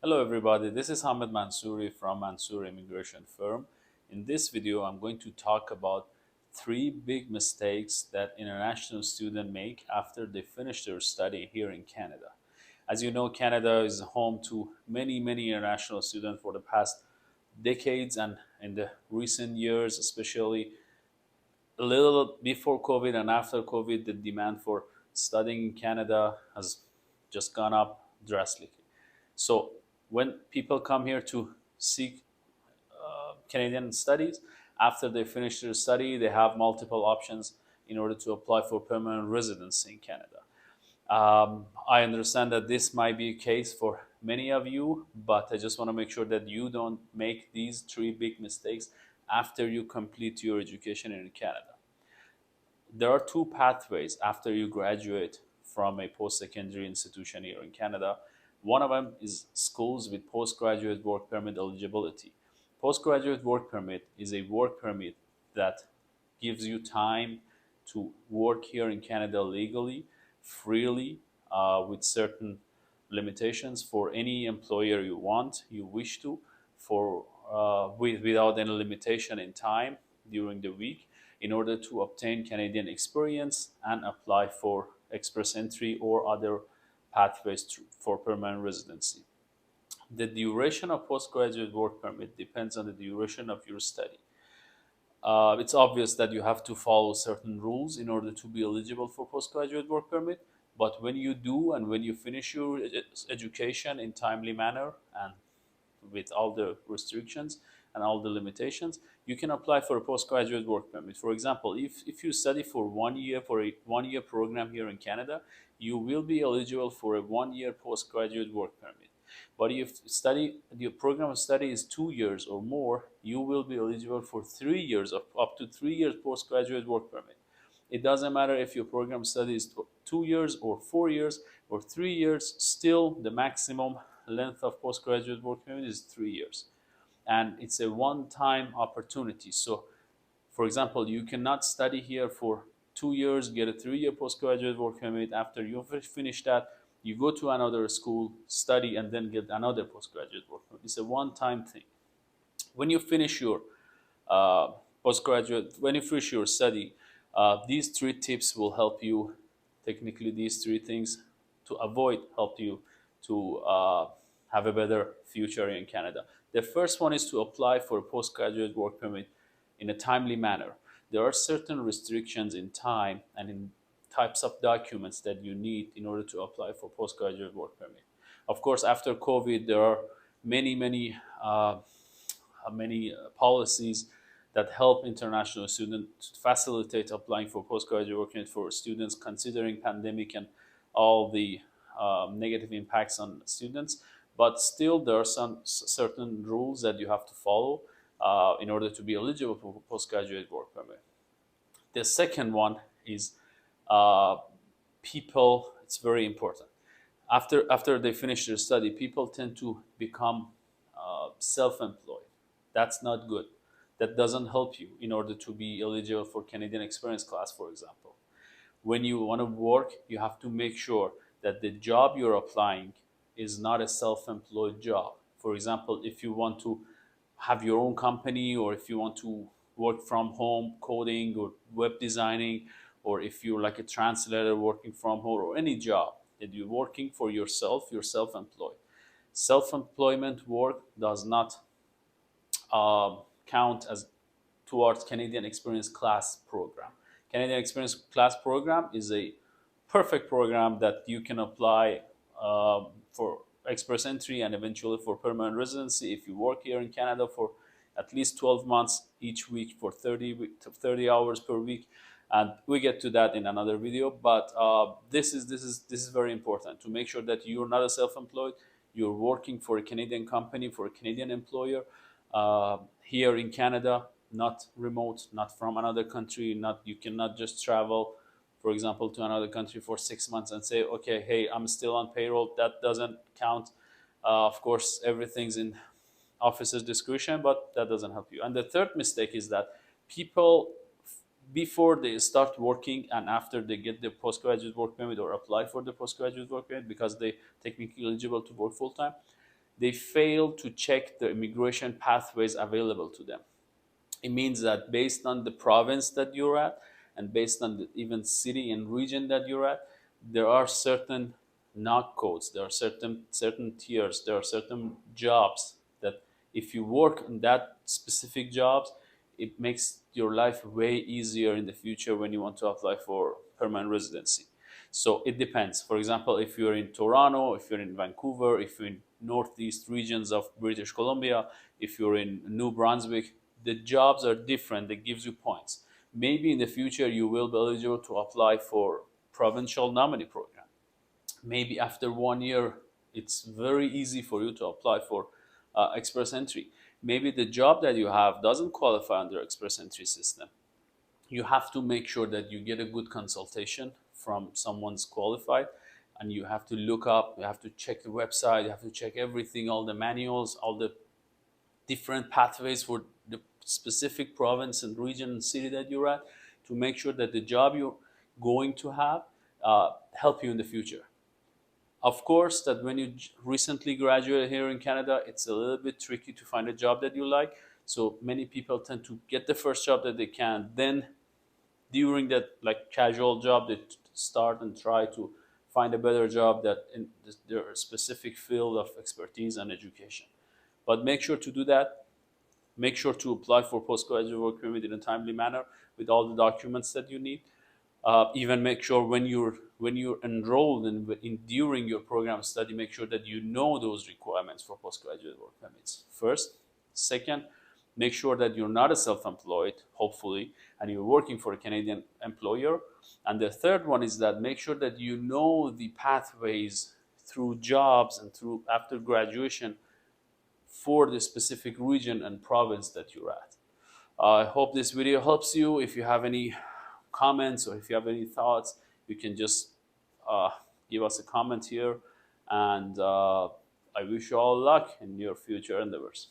Hello everybody, this is Mansouri from Mansouri Immigration Firm. In this video, I'm going to talk about three big mistakes that international students make after they finish their study here in Canada. As you know, Canada is home to many international students for the past decades, and in the recent years, especially a little before COVID and after COVID, the demand for studying in Canada has just gone up drastically. So when people come here to seek Canadian studies, after they finish their study, they have multiple options in order to apply for permanent residency in Canada. I understand that this might be a case for many of you, but I just want to make sure that you don't make these three big mistakes after you complete your education in Canada. There are two pathways after you graduate from a post-secondary institution here in Canada. One of them is schools with postgraduate work permit eligibility. Postgraduate work permit is a work permit that gives you time to work here in Canada legally, freely, with certain limitations for any employer you want, you wish to, without any limitation in time during the week, in order to obtain Canadian experience and apply for express entry or other pathways for permanent residency. The duration of postgraduate work permit depends on the duration of your study. It's obvious that you have to follow certain rules in order to be eligible for postgraduate work permit. But when you do and when you finish your education in timely manner and with all the restrictions and all the limitations, you can apply for a postgraduate work permit. For example, if you study for 1 year for a 1 year program here in Canada, you will be eligible for a 1 year postgraduate work permit. But if your program of study is 2 years or more, you will be eligible for 3 years of up to 3 years postgraduate work permit. It doesn't matter if your program study is 2 years or 4 years or 3 years, still the maximum length of postgraduate work permit is 3 years. And it's a one-time opportunity. So, for example, you cannot study here for 2 years, get a 3 year postgraduate work permit. After you finish that, you go to another school, study, and then get another postgraduate work permit. It's a one-time thing. When you finish your when you finish your study, these three tips will help you. Technically, these three things to avoid help you to have a better future in Canada. The first one is to apply for a postgraduate work permit in a timely manner. There are certain restrictions in time and in types of documents that you need in order to apply for postgraduate work permit. Of course, after COVID, there are many policies that help international students to facilitate applying for postgraduate work permit for students considering pandemic and all the negative impacts on students. But still, there are some certain rules that you have to follow in order to be eligible for postgraduate work permit. The second one is people. It's very important. After they finish their study, people tend to become self-employed. That's not good. That doesn't help you in order to be eligible for Canadian Experience Class, for example. When you want to work, you have to make sure that the job you're applying is not a self-employed job. For example, if you want to have your own company, or if you want to work from home coding or web designing, or if you're like a translator working from home, or any job that you're working for yourself, you're self-employed. Self-employment work does not count as towards Canadian Experience Class program. Canadian Experience Class program is a perfect program that you can apply for express entry and eventually for permanent residency if you work here in Canada for at least 12 months each week for 30 hours per week. And we get to that in another video. But this is very important to make sure that you're not a self-employed. You're working for a Canadian company, for a Canadian employer here in Canada, not remote, not from another country. You cannot just travel, for example, to another country for 6 months and say, okay, hey, I'm still on payroll. That doesn't count. Of course, everything's in officer's discretion, but that doesn't help you. And the third mistake is that people, before they start working and after they get the postgraduate work permit or apply for the postgraduate work permit because they technically eligible to work full time, they fail to check the immigration pathways available to them. It means that based on the province that you're at and based on the even city and region that you're at, there are certain knock codes, there are certain tiers, there are certain jobs that if you work in that specific jobs, it makes your life way easier in the future when you want to apply for permanent residency. So it depends. For example, if you're in Toronto, if you're in Vancouver, if you're in northeast regions of British Columbia, if you're in New Brunswick, the jobs are different. That gives you points. Maybe in the future you will be eligible to apply for provincial nominee program. Maybe after 1 year, it's very easy for you to apply for express entry. Maybe the job that you have doesn't qualify under express entry system. You have to make sure that you get a good consultation from someone's qualified, and you have to look up, you have to check the website, you have to check everything, all the manuals, all the different pathways for the specific province and region and city that you're at, to make sure that the job you're going to have help you in the future. Of course, that when you recently graduated here in Canada, it's a little bit tricky to find a job that you like. So many people tend to get the first job that they can. Then during that like casual job, they start and try to find a better job that in their specific field of expertise and education. But make sure to do that. Make sure to apply for postgraduate work permit in a timely manner with all the documents that you need. Even make sure when you're enrolled in during your program study, make sure that you know those requirements for postgraduate work permits first. Second, make sure that you're not a self-employed, hopefully, and you're working for a Canadian employer. And the third one is that make sure that you know the pathways through jobs and through after graduation for the specific region and province that you're at. I hope this video helps you. If you have any comments or if you have any thoughts, you can just give us a comment here. And I wish you all luck in your future endeavors.